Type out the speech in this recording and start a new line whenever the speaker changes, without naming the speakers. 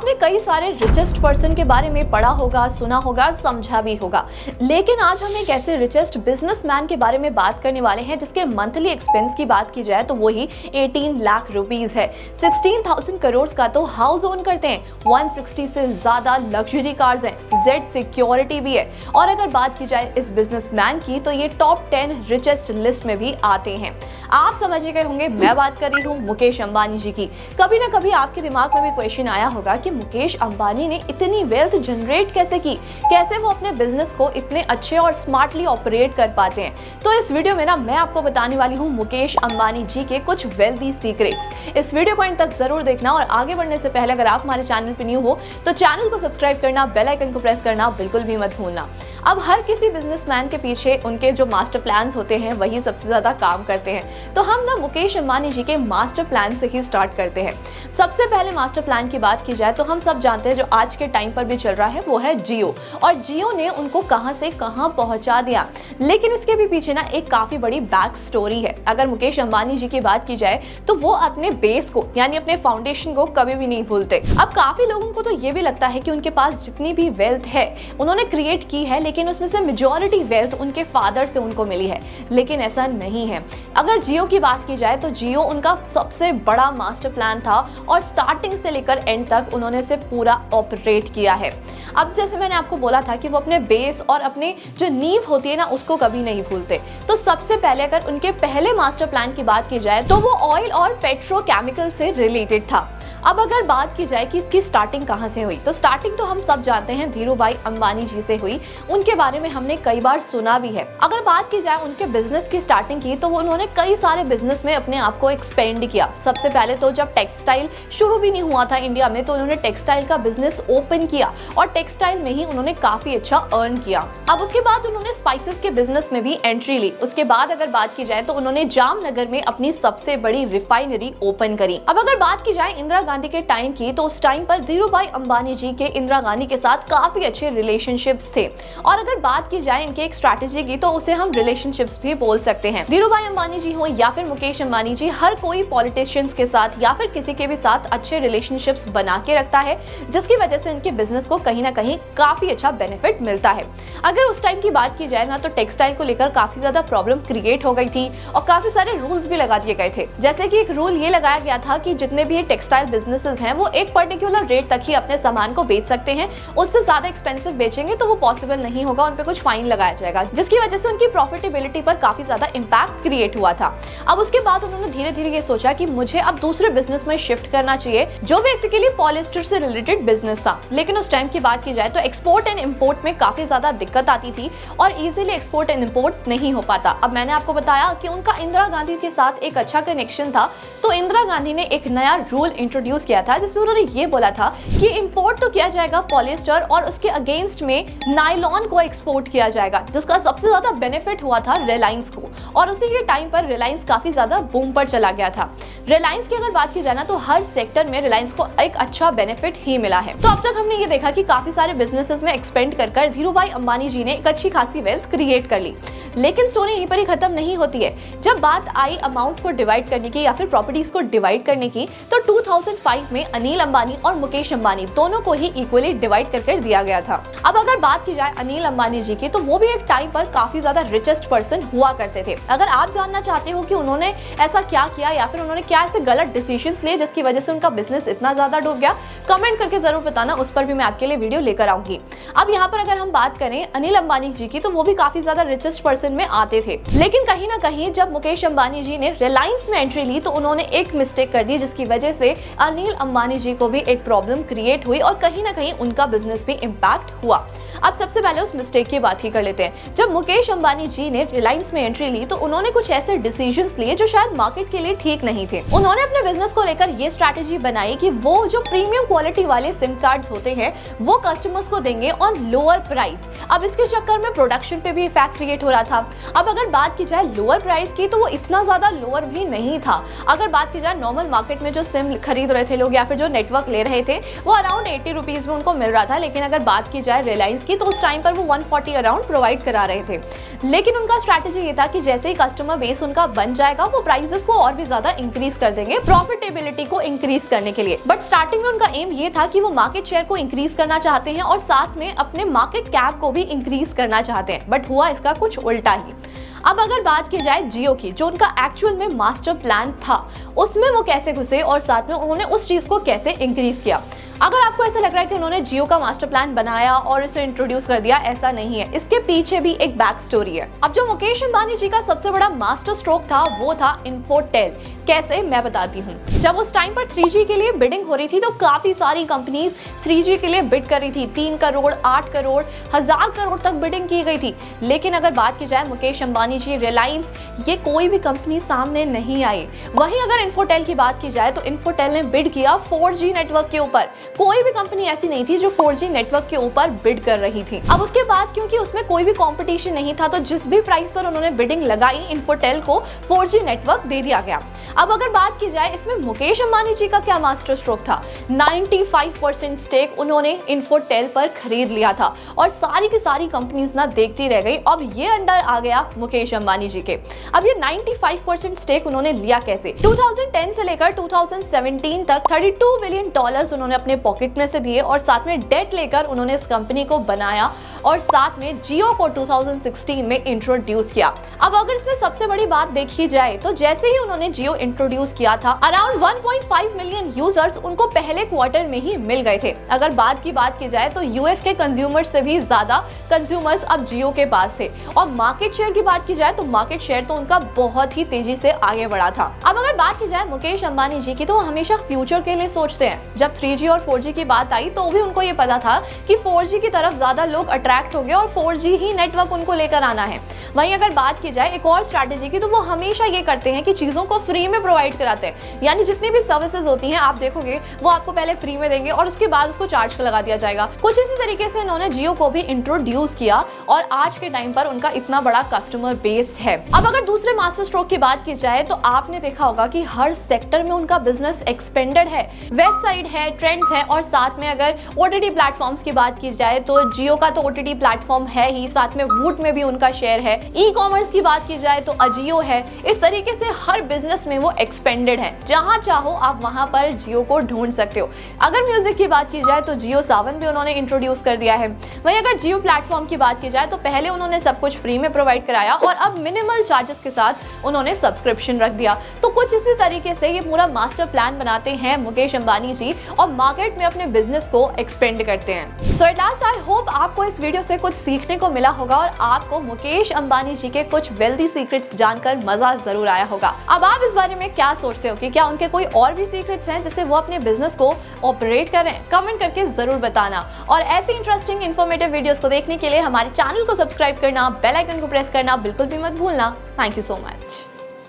आपने कई सारे रिचेस्ट पर्सन के बारे में पढ़ा होगा, सुना होगा, समझा भी होगा, लेकिन आज हम एक ऐसे रिचेस्ट बिजनेसमैन के बारे में बात करने वाले हैं जिसके मंथली एक्सपेंस की बात की जाए तो वही 18 लाख रुपीस है। 16,000 करोड़ का तो हाउस ओन करते हैं, 160 से ज्यादा लग्जरी कार्स हैं, जेड सिक्योरिटी भी है। और अगर बात की जाए इस बिजनेसमैन की तो ये टॉप 10 रिचेस्ट लिस्ट में भी आते हैं। आप समझ गए होंगे मैं बात कर रही हूँ मुकेश अंबानी जी की। कभी ना कभी आपके दिमाग में भी क्वेश्चन आया होगा कि मुकेश अंबानी ने इतनी वेल्थ जनरेट कैसे की, कैसे वो अपने बिजनेस को इतने अच्छे और स्मार्टली ऑपरेट कर पाते हैं। तो इस वीडियो में ना मैं आपको बताने वाली हूँ मुकेश अंबानी जी के कुछ वेल्दी सीक्रेट्स। इस वीडियो को अंत तक जरूर देखना और आगे बढ़ने से पहले अगर आप हमारे चैनल पर न्यू हो तो चैनल को सब्सक्राइब करना, बेल आइकन को प्रेस करना बिल्कुल भी मत भूलना। अब हर किसी बिजनेसमैन के पीछे उनके जो मास्टर प्लान्स होते हैं वही सबसे ज्यादा काम करते हैं। तो हम ना मुकेश अंबानी जी के मास्टर प्लान से ही स्टार्ट करते हैं। सबसे पहले मास्टर प्लान की बात की जाए तो हम सब जानते हैं जो आज के टाइम पर भी चल रहा है वो है जियो, और जियो ने उनको कहां से कहां पहुंचा दिया। लेकिन इसके भी पीछे ना एक काफी बड़ी बैक स्टोरी है। अगर मुकेश अंबानी जी की बात की जाए तो वो अपने बेस को यानी अपने फाउंडेशन को कभी भी नहीं भूलते। अब काफी लोगों को तो ये भी लगता है कि उनके पास जितनी भी वेल्थ है उन्होंने क्रिएट की है, लेकिन उसमें से मेजॉरिटी वेल्थ उनके फादर से उनको मिली है, लेकिन ऐसा नहीं है। अगर जियो की बात की जाए तो जियो उनका सबसे बड़ा मास्टर प्लान था और स्टार्टिंग से लेकर एंड तक उन्होंने इसे पूरा ऑपरेट किया है। अब जैसे मैंने आपको बोला था कि वो अपने बेस और अपने जो नींव होती है ना उसको कभी नहीं भूलते। तो सबसे पहले अगर उनके पहले मास्टर प्लान की बात की जाए तो वो ऑयल और पेट्रोकेमिकल से रिलेटेड था। अब अगर बात की जाए कि इसकी स्टार्टिंग कहां से हुई तो स्टार्टिंग तो हम सब जानते हैं धीरूभाई अंबानी जी से हुई। उनके बारे में हमने कई बार सुना भी है। अगर बात की जाए उनके बिजनेस की स्टार्टिंग की तो उन्होंने कई सारे बिजनेस में अपने आप को एक्सपेंड किया। सबसे पहले तो जब टेक्सटाइल शुरू भी नहीं हुआ था इंडिया में तो उन्होंने टेक्सटाइल का बिजनेस ओपन किया और टेक्सटाइल में ही उन्होंने काफी अच्छा अर्न किया। अब उसके बाद उन्होंने स्पाइसेस के बिजनेस में भी एंट्री ली। उसके बाद अगर बात की जाए तो उन्होंने जामनगर में अपनी सबसे बड़ी रिफाइनरी ओपन करी। अब अगर बात की जाए इंदिरा गांधी के टाइम की तो उस टाइम पर धीरूभाई अंबानी जी के इंदिरा गांधी के साथ काफी अच्छे रिलेशनशिप्स थे। और अगर बात की जाए इनके एक स्ट्रैटेजी की तो उसे हम रिलेशनशिप्स भी बोल सकते हैं। धीरूभाई अंबानी जी हो या फिर मुकेश अंबानी जी, हर कोई पॉलिटिशियंस के साथ या फिर किसी के भी साथ अच्छे रिलेशनशिप्स बना के रखता है, जिसकी वजह से इनके बिजनेस को कहीं ना कहीं काफी अच्छा बेनिफिट मिलता है। अगर उस टाइम की बात की जाए ना तो टेक्सटाइल को लेकर काफी ज्यादा प्रॉब्लम क्रिएट हो गई थी और काफी सारे रूल्स भी लगा दिए गए थे। जैसे कि एक रूल ये लगाया गया था कि जितने भी टेक्सटाइल बिजनेसेस हैं वो एक पर्टिकुलर रेट तक ही अपने सामान को बेच सकते हैं, उससे ज्यादा एक्सपेंसिव बेचेंगे तो वो पॉसिबल नहीं होगा, उन पे कुछ फाइन लगाया जाएगा, जिसकी वजह से उनकी प्रॉफिटेबिलिटी पर काफी ज्यादा इंपैक्ट क्रिएट हुआ था। अब उसके बाद उन्होंने धीरे धीरे ये सोचा कि मुझे अब दूसरे बिजनेस में शिफ्ट करना चाहिए जो बेसिकली पॉलिएस्टर से रिलेटेड बिजनेस था। लेकिन उस टाइम की बात की जाए तो एक्सपोर्ट एंड इंपोर्ट में काफी ज्यादा दिक्कत आती थी और इजीली एक्सपोर्ट एंड इंपोर्ट नहीं हो पाता। अब मैंने आपको बताया कि उनका इंदिरा गांधी के साथ एक अच्छा कनेक्शन था, तो इंदिरा गांधी ने एक नया रूल इंट्रोड्यूस किया था जिसमें उन्होंने ये बोला था कि इंपोर्ट तो किया जाएगा पॉलिएस्टर और उसके अगेंस्ट में नायलॉन को एक्सपोर्ट किया जाएगा, जिसका सबसे ज्यादा बेनिफिट हुआ था रिलायंस को। और उसी के टाइम पर रिलायंस काफी ज्यादा बूम पर चला गया था। रिलायंस की अगर बात की जाए ना तो हर सेक्टर में रिलायंस को एक अच्छा बेनिफिट ही मिला है। तो अब तक हमने ये देखा कि काफी सारे बिजनेसेस में एक्सपेंड कर धीरूभाई अंबानी जी ने एक अच्छी खासी वेल्थ क्रिएट कर ली। लेकिन स्टोरी यहीं पर ही खत्म नहीं होती है। जब बात आई अमाउंट को डिवाइड करने की या फिर प्रॉपर्टीज को डिवाइड करने की तो 2005 में अनिल अंबानी और मुकेश अंबानी दोनों को ही इक्वली डिवाइड कर दिया गया था। अब अगर बात की जाए अनिल अंबानी जी की तो वो भी एक टाइम पर काफी ज्यादा रिचेस्ट पर्सन हुआ करते थे। अगर आप जानना चाहते हो कि उन्होंने ऐसा क्या किया या फिर उन्होंने क्या ऐसे गलत डिसीजंस लिए जिसकी वजह से उनका बिजनेस इतना ज्यादा डूब गया, कमेंट करके जरूर बताना, उस पर भी मैं आपके लिए वीडियो लेकर आऊंगी। अब यहाँ पर अगर हम बात करें अनिल अंबानी जी की तो वो भी काफी ज्यादा रिचेस्ट पर्सन में आते थे। लेकिन कहीं ना कहीं जब मुकेश अंबानी जी ने रिलायंस में एंट्री ली तो उन्होंने एक मिस्टेक कर दी जिसकी वजह से अनिल अंबानी जी को भी एक प्रॉब्लम क्रिएट हुई और कहीं ना कहीं उनका बिजनेस भी इंपैक्ट हुआ। अब सबसे पहले उस मिस्टेक की बात ही कर लेते हैं। जब मुकेश अंबानी जी ने रिलायंस में एंट्री ली तो उन्होंने कुछ ऐसे डिसीजंस लिए जो शायद मार्केट के लिए ठीक नहीं थे। उन्होंने अपने बिजनेस को लेकर ये स्ट्रैटेजी बनाई कि वो जो प्रीमियम क्वालिटी वाले सिम कार्ड्स होते हैं वो कस्टमर्स को देंगे ऑन लोअर प्राइस। अब इसके चक्कर में प्रोडक्शन पे भी इफेक्ट क्रिएट हो रहा था। अब अगर बात की जाए लोअर प्राइस की तो वो इतना ज्यादा लोअर भी नहीं था। अगर बात की जाए नॉर्मल मार्केट में जो सिम खरीद रहे थे लोग या फिर जो नेटवर्क ले रहे थे वो अराउंड 80 रुपीज में उनको मिल रहा था। लेकिन अगर बात की जाए रिलायंस की तो उस टाइम पर पर वो 140 अराउंड प्रोवाइड करा रहे थे। लेकिन उनका स्ट्रैटेजी ये था कि जैसे ही कस्टमर बेस उनका बन जाएगा वो प्राइसेस को और भी ज्यादा इंक्रीज कर देंगे प्रॉफिटेबिलिटी को इंक्रीज करने के लिए। बट स्टार्टिंग में उनका एम ये था कि वो मार्केट शेयर को इंक्रीज करना चाहते हैं और साथ में अपने मार्केट कैप को भी इंक्रीज करना चाहते हैं। बट हुआ इसका कुछ उल्टा ही। अब अगर बात की जाए जियो की, जो उनका एक्चुअल में मास्टर प्लान था, उसमें वो कैसे घुसे और साथ में उन्होंने उस चीज को कैसे इंक्रीज किया। अगर आपको ऐसा लग रहा है कि उन्होंने जियो का मास्टर प्लान बनाया और इसे इंट्रोड्यूस कर दिया, ऐसा नहीं है। इसके पीछे भी एक बैक स्टोरी है। अब जो मुकेश अंबानी जी का सबसे बड़ा मास्टर स्ट्रोक था वो था इन्फोटेल। कैसे, मैं बताती हूँ। जब उस टाइम पर 3G के लिए बिडिंग हो रही थी तो काफी सारी कंपनीज 3G के लिए बिड कर रही थी। 3 करोड़, 8 करोड़, 1000 करोड़ तक बिडिंग की गई थी। लेकिन अगर बात की जाए मुकेश अंबानी जी, रिलायंस, ये कोई भी कंपनी सामने नहीं आई। वहीं अगर इन्फोटेल की बात की जाए तो इन्फोटेल ने बिड किया 4G नेटवर्क के ऊपर। कोई भी कंपनी ऐसी नहीं थी जो 4G नेटवर्क के ऊपर बिड कर रही थी। अब उसके बाद क्योंकि उसमें कोई भी कंपटीशन नहीं था तो जिस भी प्राइस पर उन्होंने बिडिंग लगाई, इन्फोटेल को 4G नेटवर्क दे दिया गया। अब अगर बात की जाए इसमें मुकेश अंबानी जी का क्या मास्टर स्ट्रोक था, 95% स्टेक उन्होंने इन्फोटेल पर खरीद लिया था और सारी की सारी कंपनीज ना देखती रह गई। अब ये अंडर आ गया मुकेश अंबानी जी के। अब ये 95% स्टेक उन्होंने लिया कैसे? 2010 से लेकर 2017 तक $32 बिलियन उन्होंने अपने पॉकेट में से दिए और साथ में डेट लेकर उन्होंने इस कंपनी को बनाया और साथ में जियो को 2016 में इंट्रोड्यूस किया। अब अगर इसमें सबसे बड़ी बात देखी जाए तो जैसे ही उन्होंने जियो इंट्रोड्यूस किया था, अराउंड 1.5 मिलियन यूजर्स उनको पहले क्वार्टर में ही मिल गए थे। अगर बात की जाए तो यूएस के कंज्यूमर्स से भी ज्यादा कंज्यूमर्स अब जियो के पास थे। और मार्केट शेयर की बात की जाए तो मार्केट शेयर तो उनका बहुत ही तेजी से आगे बढ़ा था। अब अगर बात की जाए मुकेश अंबानी जी की, तो वो हमेशा फ्यूचर के लिए सोचते हैं। जब 3G और 4G की बात आई तो भी उनको ये पता था कि 4G की तरफ ज्यादा लोग अट्रैक्ट होंगे और 4G ही नेटवर्क उनको लेकर आना है। वहीं अगर बात की जाए एक और स्ट्रैटेजी की, तो वो हमेशा ये करते हैं कि चीजों को फ्री में प्रोवाइड कराते हैं। यानी जितनी भी सर्विसेज होती हैं आप देखोगे वो आपको पहले फ्री में देंगे और उसके बाद उसको चार्ज लगा दिया जाएगा। कुछ इसी तरीके से इन्होंने जियो को भी इंट्रोड्यूस किया और आज के टाइम पर उनका इतना बड़ा कस्टमर बेस है। अब अगर दूसरे मास्टर स्ट्रोक की बात की जाए तो आपने देखा होगा कि हर सेक्टर में उनका बिजनेस एक्सपेंडेड है। वेस्ट साइड है, ट्रेंड्स है और साथ में अगर OTT प्लेटफॉर्म्स की बात की जाए तो जियो का तो OTT प्लेटफॉर्म है ही, साथ में वूट में भी उनका शेयर है। ई कॉमर्स की बात की जाए तो अजियो है। इस तरीके से हर बिजनेस में वो एक्सपेंडेड है। जहां चाहो आप वहां पर जियो को ढूंढ सकते हो। अगर म्यूजिक की बात की जाए तो जियो सावन भी उन्होंने इंट्रोड्यूस कर दिया है। वहीं अगर जियो प्लेटफॉर्म की बात की जाए तो पहले उन्होंने सब कुछ फ्री में प्रोवाइड कराया और अब मिनिमल चार्जेस के साथ उन्होंने सब्सक्रिप्शन रख दिया। तो कुछ इसी तरीके से ये पूरा मास्टर प्लान बनाते हैं मुकेश अंबानी जी और मार्केट में अपने बिजनेस को एक्सपेंड करते हैं। सो एट लास्ट आई होप आपको इस वीडियो से कुछ सीखने को मिला होगा और आपको मुकेश अंबानी जी के कुछ वेल्दी सीक्रेट्स जानकर मजा जरूर आया होगा। अब आप इस बारे में क्या सोचते हो कि क्या उनके कोई और भी सीक्रेट्स हैं जिससे वो अपने बिजनेस को ऑपरेट करें? कमेंट करके जरूर बताना। और ऐसी इंटरेस्टिंग इन्फॉर्मेटिव वीडियोस को देखने के लिए हमारे चैनल को सब्सक्राइब करना, बेल आइकन को प्रेस करना बिल्कुल भी मत भूलना। Thank you so much.